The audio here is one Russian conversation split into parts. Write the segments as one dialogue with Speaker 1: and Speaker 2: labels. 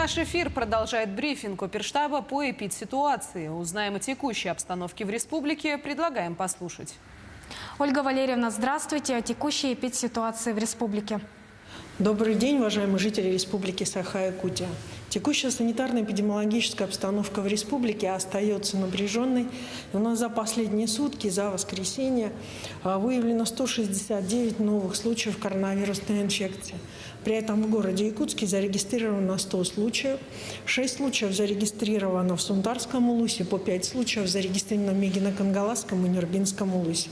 Speaker 1: Наш эфир продолжает брифинг Оперштаба по эпидситуации. Узнаем о текущей обстановке в республике. Предлагаем послушать.
Speaker 2: Ольга Валерьевна, здравствуйте. О текущей эпидситуации в республике.
Speaker 3: Добрый день, уважаемые жители Республики Саха-Якутия. Текущая санитарно-эпидемиологическая обстановка в республике остается напряженной. И у нас за последние сутки, за воскресенье, выявлено 169 новых случаев коронавирусной инфекции. При этом в городе Якутске зарегистрировано 100 случаев. 6 случаев зарегистрировано в Сунтарском улусе, по 5 случаев зарегистрировано в Мегино-Кангаласском и Нюрбинском улусе.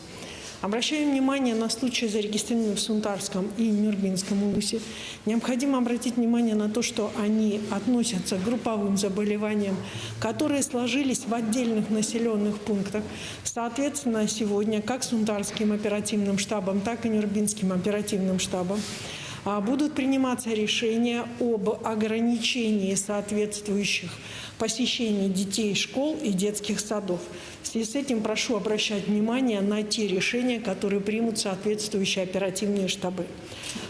Speaker 3: Обращаем внимание на случаи, зарегистрированные в Сунтарском и Нюрбинском улусе. Необходимо обратить внимание на то, что они относятся к групповым заболеваниям, которые сложились в отдельных населенных пунктах. Соответственно, сегодня как Сунтарским оперативным штабом, так и Нюрбинским оперативным штабом будут приниматься решения об ограничении соответствующих посещений детей школ и детских садов. В связи с этим прошу обращать внимание на те решения, которые примут соответствующие оперативные штабы.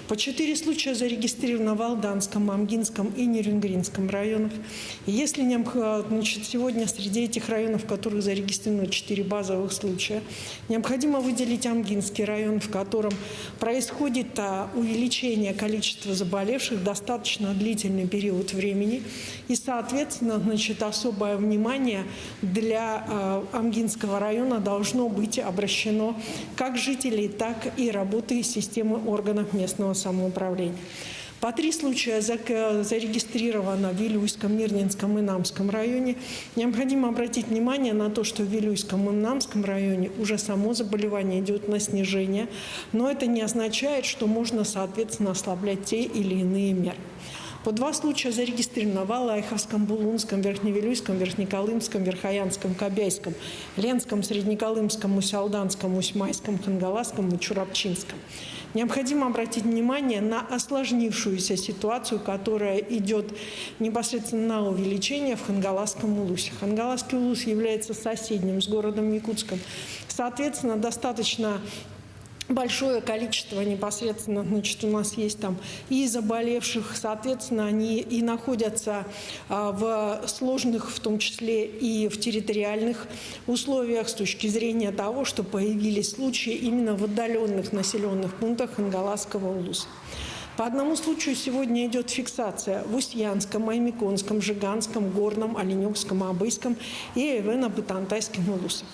Speaker 3: По 4 случая зарегистрировано в Алданском, Амгинском и Нерюнгринском районах. И если сегодня среди этих районов, в которых зарегистрировано 4 базовых случая, необходимо выделить Амгинский район, в котором происходит увеличение количества заболевших достаточно длительный период времени. И, соответственно, особое внимание для Амгинского района должно быть обращено как жителей, так и работы системы органов местного самоуправления. По 3 случая зарегистрировано в Вилюйском, Мирнинском и Намском районе. Необходимо обратить внимание на то, что в Вилюйском и Намском районе уже само заболевание идет на снижение, но это не означает, что можно, соответственно, ослаблять те или иные меры. По 2 случая зарегистрировано в Алайховском, Булунском, Верхневилюйском, Верхнеколымском, Верхоянском, Кобяйском, Ленском, Среднеколымском, Усть-Алданском, Усть-Майском, Хангаласском и Чурапчинском. Необходимо обратить внимание на осложнившуюся ситуацию, которая идет непосредственно на увеличение в Хангаласском улусе. Хангаласский улус является соседним с городом Якутском. Соответственно, достаточно большое количество непосредственно, у нас есть там и заболевших, соответственно, они и находятся в сложных, в том числе и в территориальных условиях с точки зрения того, что появились случаи именно в отдаленных населенных пунктах Хангаласского улуса. По одному случаю сегодня идет фиксация в Устьянском, Аймиконском, Жиганском, Горном, Оленёкском, Абыйском и Эвено-Бытантайском улусах.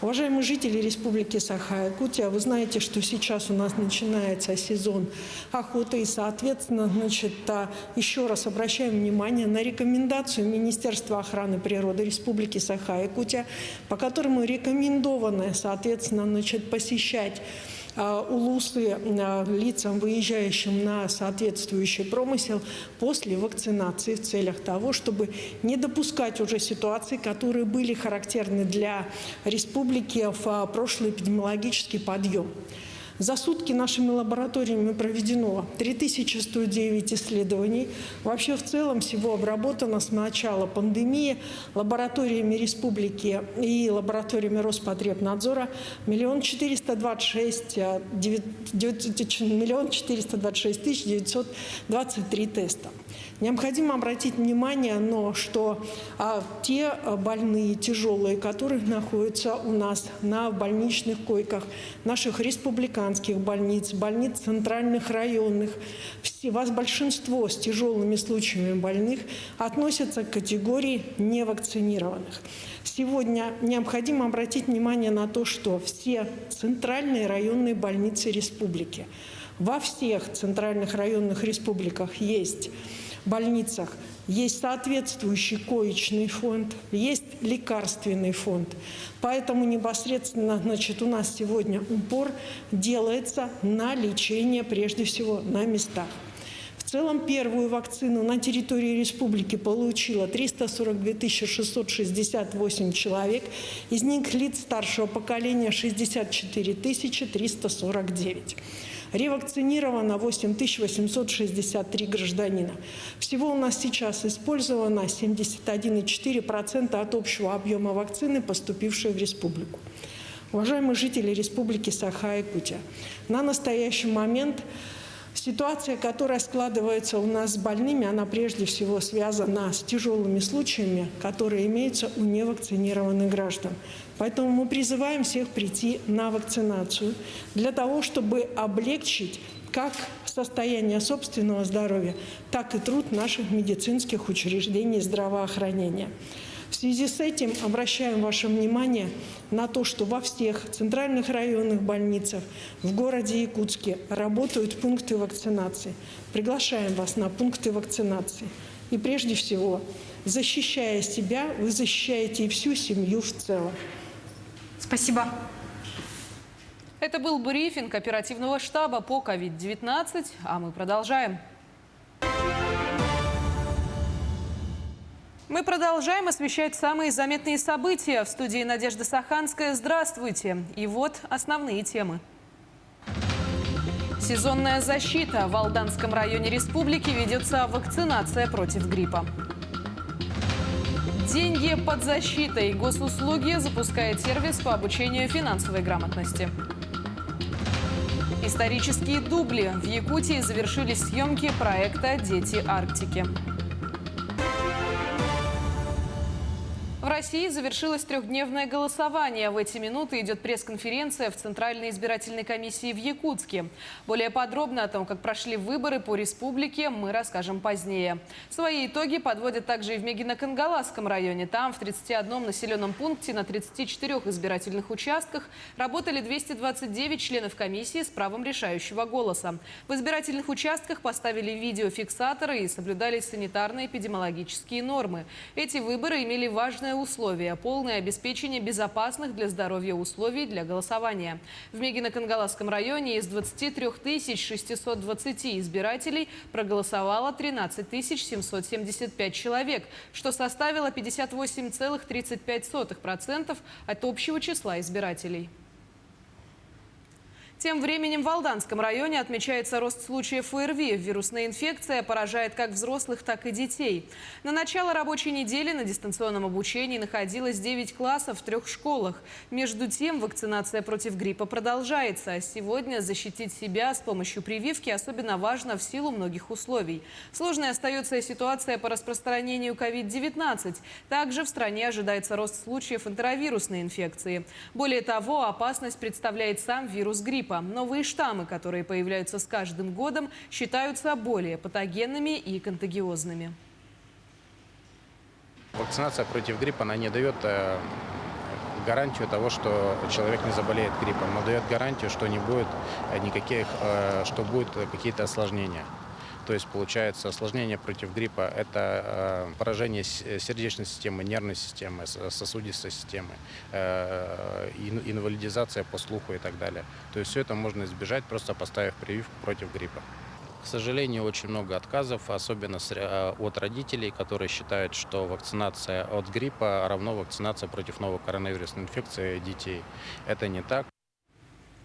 Speaker 3: Уважаемые жители Республики Саха-Якутия, вы знаете, что сейчас у нас начинается сезон охоты, и, соответственно, еще раз обращаем внимание на рекомендацию Министерства охраны природы Республики Саха-Якутия, по которому рекомендовано, соответственно, посещать улусы лицам, выезжающим на соответствующий промысел после вакцинации в целях того, чтобы не допускать уже ситуаций, которые были характерны для республики в прошлый эпидемиологический подъем. За сутки нашими лабораториями проведено 3109 исследований. Вообще в целом всего обработано с начала пандемии лабораториями республики и лабораториями Роспотребнадзора 1 426 923 теста. Необходимо обратить внимание, что те больные тяжелые, которые находятся у нас на больничных койках наших республиканских больниц, больниц центральных районных, вас большинство с тяжелыми случаями больных относятся к категории невакцинированных. Сегодня необходимо обратить внимание на то, что все центральные районные больницы республики, во всех центральных районных республиках больницах есть соответствующий коечный фонд, есть лекарственный фонд. Поэтому непосредственно у нас сегодня упор делается на лечение, прежде всего, на местах. В целом первую вакцину на территории республики получило 342 668 человек, из них лиц старшего поколения 64 349. Ревакцинировано 8863 гражданина. Всего у нас сейчас использовано 71,4% от общего объема вакцины, поступившей в республику. Уважаемые жители Республики Саха-Якутия, на настоящий момент Ситуация, которая складывается у нас с больными, она прежде всего связана с тяжелыми случаями, которые имеются у невакцинированных граждан. Поэтому мы призываем всех прийти на вакцинацию для того, чтобы облегчить как состояние собственного здоровья, так и труд наших медицинских учреждений здравоохранения. В связи с этим обращаем ваше внимание на то, что во всех центральных районных больницах в городе Якутске работают пункты вакцинации. Приглашаем вас на пункты вакцинации. И прежде всего, защищая себя, вы защищаете и всю семью в целом.
Speaker 2: Спасибо.
Speaker 1: Это был брифинг оперативного штаба по COVID-19, а мы продолжаем. Мы продолжаем освещать самые заметные события. В студии Надежда Саханская. Здравствуйте. И вот основные темы. Сезонная защита. В Алданском районе республики ведется вакцинация против гриппа. Деньги под защитой. Госуслуги запускает сервис по обучению финансовой грамотности. Исторические дубли. В Якутии завершились съемки проекта «Дети Арктики». В России завершилось трехдневное голосование. В эти минуты идет пресс-конференция в Центральной избирательной комиссии в Якутске. Более подробно о том, как прошли выборы по республике, мы расскажем позднее. Свои итоги подводят также и в Мегино-Кангаласском районе. Там в 31 населенном пункте на 34 избирательных участках работали 229 членов комиссии с правом решающего голоса. В избирательных участках поставили видеофиксаторы и соблюдались санитарно-эпидемиологические нормы. Эти выборы имели важное условия – полное обеспечение безопасных для здоровья условий для голосования. В Мегино-Кангаласском районе из 23 620 избирателей проголосовало 13 775 человек, что составило 58,35% от общего числа избирателей. Тем временем в Алданском районе отмечается рост случаев ОРВИ. Вирусная инфекция поражает как взрослых, так и детей. На начало рабочей недели на дистанционном обучении находилось 9 классов в 3 школах. Между тем, вакцинация против гриппа продолжается. Сегодня защитить себя с помощью прививки особенно важно в силу многих условий. Сложной остается ситуация по распространению COVID-19. Также в стране ожидается рост случаев энтеровирусной инфекции. Более того, опасность представляет сам вирус гриппа. Новые штаммы, которые появляются с каждым годом, считаются более патогенными и контагиозными.
Speaker 4: Вакцинация против гриппа, она не дает гарантию того, что человек не заболеет гриппом, но дает гарантию, что не будет никаких, что будут какие-то осложнения. То есть, получается, осложнение против гриппа – это поражение сердечной системы, нервной системы, сосудистой системы, инвалидизация по слуху и так далее. То есть все это можно избежать, просто поставив прививку против гриппа. К сожалению, очень много отказов, особенно от родителей, которые считают, что вакцинация от гриппа равно вакцинация против новой коронавирусной инфекции детей. Это не так.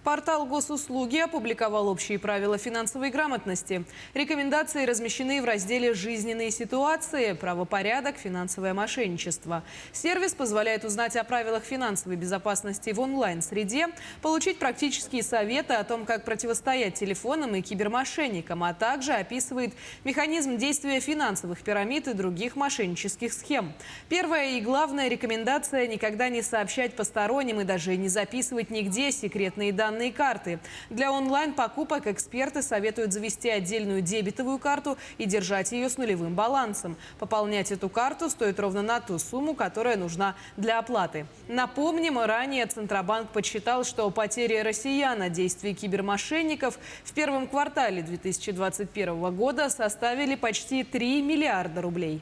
Speaker 1: Портал Госуслуги опубликовал общие правила финансовой грамотности. Рекомендации размещены в разделе «Жизненные ситуации», «Правопорядок», «Финансовое мошенничество». Сервис позволяет узнать о правилах финансовой безопасности в онлайн-среде, получить практические советы о том, как противостоять телефонным и кибермошенникам, а также описывает механизм действия финансовых пирамид и других мошеннических схем. Первая и главная рекомендация – никогда не сообщать посторонним и даже не записывать нигде секретные данные карты. Для онлайн-покупок эксперты советуют завести отдельную дебетовую карту и держать ее с нулевым балансом. Пополнять эту карту стоит ровно на ту сумму, которая нужна для оплаты. Напомним, ранее Центробанк подсчитал, что потери россиян от действий кибермошенников в первом квартале 2021 года составили почти 3 миллиарда рублей.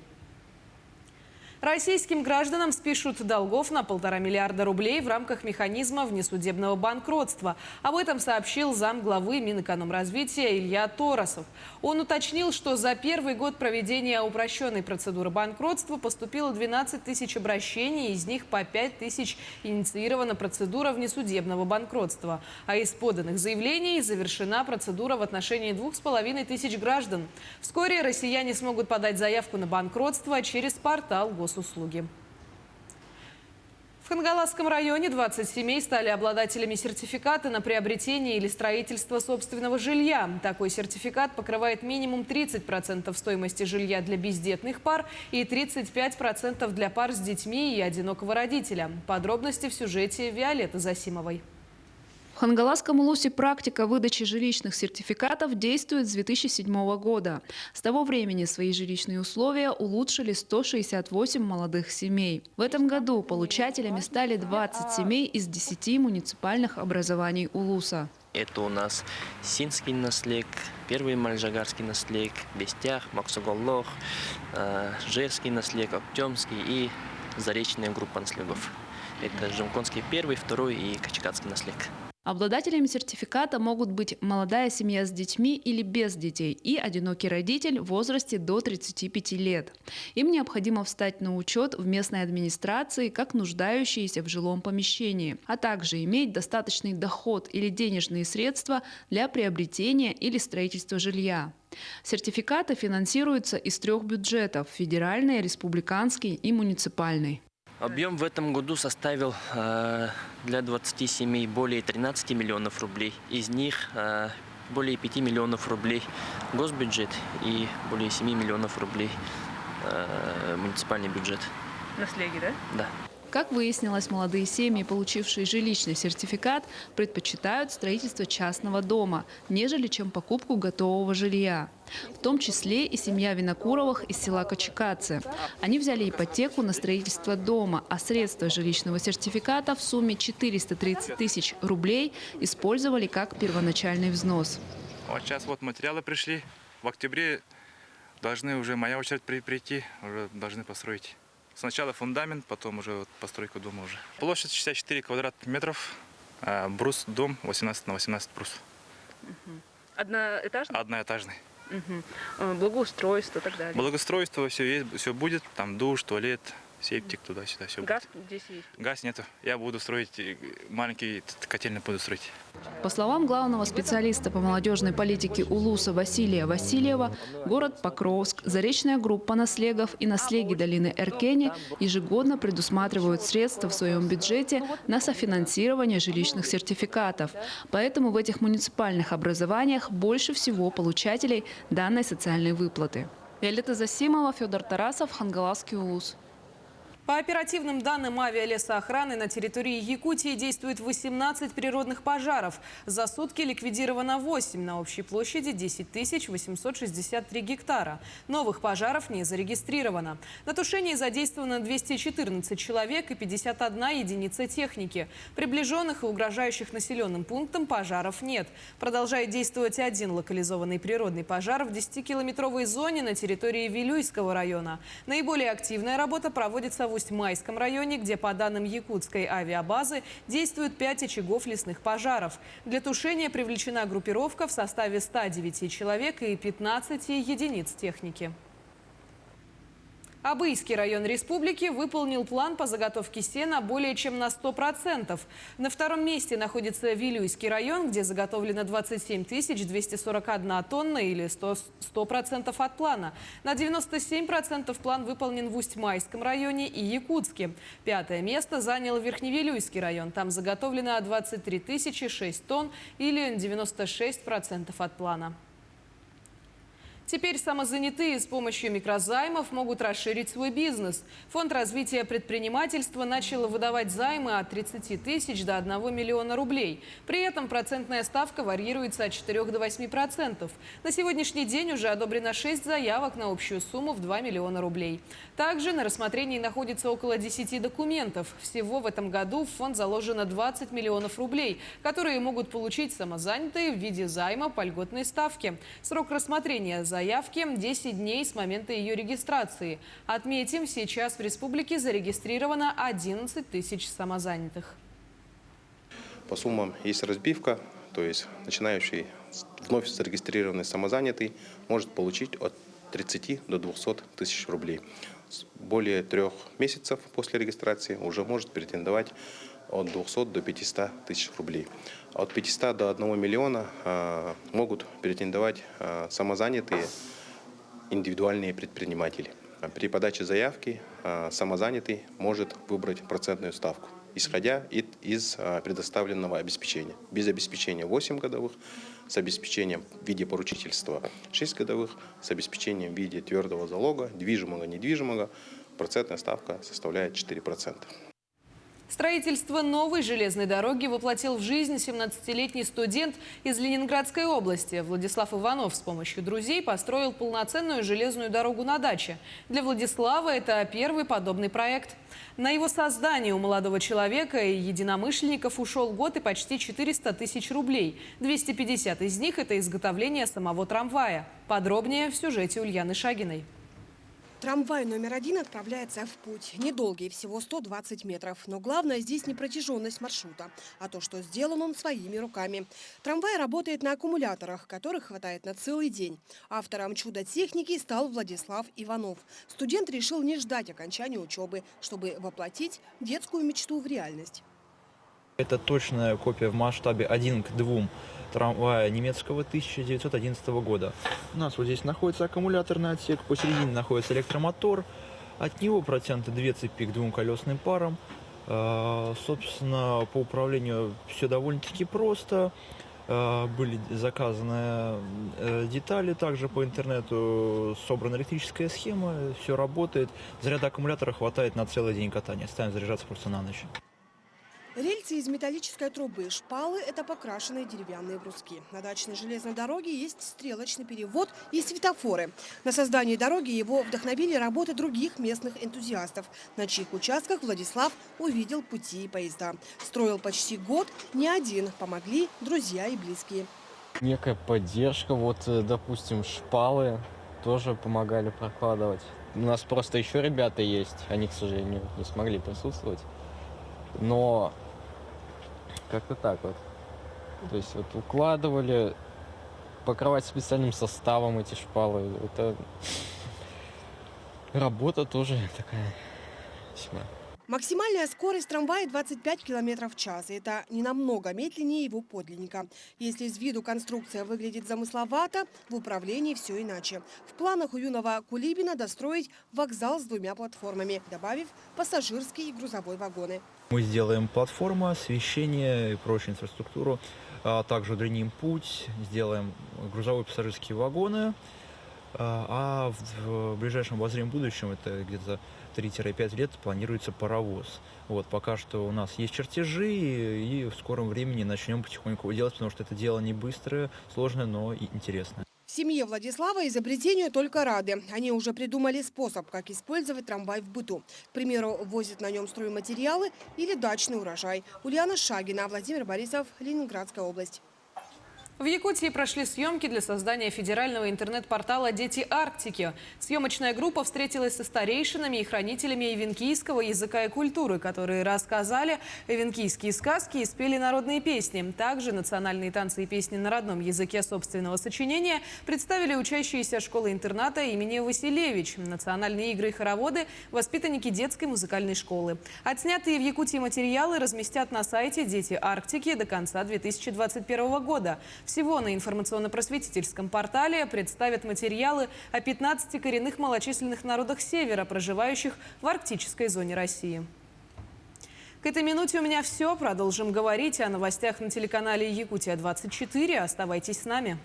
Speaker 1: Российским гражданам спишут долгов на 1,5 миллиарда рублей в рамках механизма внесудебного банкротства. Об этом сообщил замглавы Минэкономразвития Илья Торосов. Он уточнил, что за первый год проведения упрощенной процедуры банкротства поступило 12 тысяч обращений, из них по 5 тысяч инициирована процедура внесудебного банкротства. А из поданных заявлений завершена процедура в отношении 2500 граждан. Вскоре россияне смогут подать заявку на банкротство через портал Госуслуги. В Хангаласском районе 20 семей стали обладателями сертификата на приобретение или строительство собственного жилья. Такой сертификат покрывает минимум 30% стоимости жилья для бездетных пар и 35% для пар с детьми и одинокого родителя. Подробности в сюжете Виолетты Засимовой.
Speaker 5: В Хангаласском улусе практика выдачи жилищных сертификатов действует с 2007 года. С того времени свои жилищные условия улучшили 168 молодых семей. В этом году получателями стали 20 семей из 10 муниципальных образований улуса.
Speaker 6: Это у нас Синский наслег, Первый Мальжагарский наслег, Бестях, Максуголлох, Жевский наслег, Оптемский и Заречная группа наслегов. Это Жемконский первый, второй и Качкатский наслег.
Speaker 5: Обладателями сертификата могут быть молодая семья с детьми или без детей и одинокий родитель в возрасте до 35 лет. Им необходимо встать на учет в местной администрации как нуждающиеся в жилом помещении, а также иметь достаточный доход или денежные средства для приобретения или строительства жилья. Сертификаты финансируются из 3 бюджетов – федеральный, республиканский и муниципальный.
Speaker 6: Объем в этом году составил для 20 семей более 13 миллионов рублей. Из них более 5 миллионов рублей госбюджет и более 7 миллионов рублей муниципальный бюджет.
Speaker 5: Наслеги, да?
Speaker 6: Да.
Speaker 5: Как выяснилось, молодые семьи, получившие жилищный сертификат, предпочитают строительство частного дома, нежели чем покупку готового жилья. В том числе и семья Винокуровых из села Качкатцы. Они взяли ипотеку на строительство дома, а средства жилищного сертификата в сумме 430 тысяч рублей использовали как первоначальный взнос.
Speaker 7: Вот сейчас вот материалы пришли. В октябре должны уже моя очередь прийти, уже должны построить. Сначала фундамент, потом уже вот постройка дома уже. Площадь 64 квадратных метров, брус дом 18 на 18 брус.
Speaker 5: Одноэтажный?
Speaker 7: Одноэтажный.
Speaker 5: Благоустройство и так далее.
Speaker 7: Благоустройство, все есть, все будет, там душ, туалет, септик туда-сюда, все
Speaker 5: Газ
Speaker 7: будет.
Speaker 5: здесь есть?
Speaker 7: Газ нету, я буду строить, маленький котельный буду строить.
Speaker 5: По словам главного специалиста по молодежной политике улуса Василия Васильева, город Покровск, Заречная группа наслегов и наслеги долины Эркени ежегодно предусматривают средства в своем бюджете на софинансирование жилищных сертификатов. Поэтому в этих муниципальных образованиях больше всего получателей данной социальной выплаты. Виолетта Засимова, Федор Тарасов, Хангаласский улус.
Speaker 1: По оперативным данным авиалесоохраны на территории Якутии действует 18 природных пожаров. За сутки ликвидировано 8 на общей площади 10 863 гектара. Новых пожаров не зарегистрировано. На тушении задействовано 214 человек и 51 единица техники. Приближенных и угрожающих населенным пунктам пожаров нет. Продолжает действовать один локализованный природный пожар в 10-километровой зоне на территории Вилюйского района. Наиболее активная работа проводится в Усть-Майском районе, где, по данным якутской авиабазы, действует 5 очагов лесных пожаров. Для тушения привлечена группировка в составе 109 человек и 15 единиц техники. Абыйский район республики выполнил план по заготовке сена более чем на 100%. На втором месте находится Вилюйский район, где заготовлено 27 241 тонна или 100% от плана. На 97% план выполнен в Усть-Майском районе и Якутске. 5-е место занял Верхневилюйский район. Там заготовлено 23 006 тонн или 96% от плана. Теперь самозанятые с помощью микрозаймов могут расширить свой бизнес. Фонд развития предпринимательства начал выдавать займы от 30 тысяч до 1 миллиона рублей. При этом процентная ставка варьируется от 4 до 8%. На сегодняшний день уже одобрено 6 заявок на общую сумму в 2 миллиона рублей. Также на рассмотрении находится около 10 документов. Всего в этом году в фонд заложено 20 миллионов рублей, которые могут получить самозанятые в виде займа по льготной ставке. Срок рассмотрения заявки – 10 дней с момента ее регистрации. Отметим, сейчас в республике зарегистрировано 11 тысяч самозанятых.
Speaker 8: По суммам есть разбивка, то есть начинающий вновь зарегистрированный самозанятый может получить от 30 до 200 тысяч рублей. Более 3 месяцев после регистрации уже может претендовать от 200 до 500 тысяч рублей. От 500 до 1 миллиона могут претендовать самозанятые индивидуальные предприниматели. При подаче заявки самозанятый может выбрать процентную ставку. исходя из предоставленного обеспечения. Без обеспечения 8 годовых, с обеспечением в виде поручительства 6 годовых, с обеспечением в виде твердого залога, движимого, недвижимого, процентная ставка составляет 4%.
Speaker 1: Строительство новой железной дороги воплотил в жизнь 17-летний студент из Ленинградской области. Владислав Иванов с помощью друзей построил полноценную железную дорогу на даче. Для Владислава это первый подобный проект. На его создание у молодого человека и единомышленников ушел год и почти 400 тысяч рублей. 250 из них – это изготовление самого трамвая. Подробнее в сюжете Ульяны Шагиной.
Speaker 9: Трамвай номер 1 отправляется в путь. Недолгий, всего 120 метров. Но главное здесь не протяженность маршрута, а то, что сделан он своими руками. Трамвай работает на аккумуляторах, которых хватает на целый день. Автором чудо-техники стал Владислав Иванов. Студент решил не ждать окончания учебы, чтобы воплотить детскую мечту в реальность.
Speaker 10: Это точная копия в масштабе 1 к 2 трамвая немецкого 1911 года. У нас вот здесь находится аккумуляторный отсек, посередине находится электромотор. От него протянуты 2 цепи к 2 колесным парам. Собственно, по управлению все довольно-таки просто. Были заказаны детали, также по интернету собрана электрическая схема, все работает. Заряда аккумулятора хватает на целый день катания, ставим заряжаться просто на ночь.
Speaker 9: Рельсы из металлической трубы, шпалы – это покрашенные деревянные бруски. На дачной железной дороге есть стрелочный перевод и светофоры. На создание дороги его вдохновили работы других местных энтузиастов, на чьих участках Владислав увидел пути и поезда. Строил почти год, не один, помогли друзья и близкие.
Speaker 11: Некая поддержка, вот, допустим, шпалы тоже помогали прокладывать. У нас просто еще ребята есть, они, к сожалению, не смогли присутствовать. Но как-то так вот. То есть вот укладывали, покрывать специальным составом эти шпалы. Это работа тоже такая весьма.
Speaker 9: Максимальная скорость трамвая 25 км в час. Это не намного медленнее его подлинника. Если с виду конструкция выглядит замысловато, в управлении все иначе. В планах у юного Кулибина достроить вокзал с 2 платформами, добавив пассажирские и грузовой вагоны.
Speaker 10: Мы сделаем платформу, освещение и прочую инфраструктуру. Также удлиним путь, сделаем грузовые пассажирские вагоны. А в ближайшем обозримом будущем, это где-то 3-5 лет, планируется паровоз. Вот, пока что у нас есть чертежи, и в скором времени начнем потихоньку делать, потому что это дело не быстрое, сложное, но и интересное.
Speaker 9: В семье Владислава изобретению только рады. Они уже придумали способ, как использовать трамвай в быту. К примеру, возят на нем стройматериалы или дачный урожай. Ульяна Шагина, Владимир Борисов, Ленинградская область.
Speaker 1: В Якутии прошли съемки для создания федерального интернет-портала «Дети Арктики». Съемочная группа встретилась со старейшинами и хранителями эвенкийского языка и культуры, которые рассказали эвенкийские сказки и спели народные песни. Также национальные танцы и песни на родном языке собственного сочинения представили учащиеся школы-интерната имени Василевич, национальные игры и хороводы, воспитанники детской музыкальной школы. Отснятые в Якутии материалы разместят на сайте «Дети Арктики» до конца 2021 года. Всего на информационно-просветительском портале представят материалы о 15 коренных малочисленных народах Севера, проживающих в арктической зоне России. К этой минуте у меня все. Продолжим говорить о новостях на телеканале «Якутия-24». Оставайтесь с нами.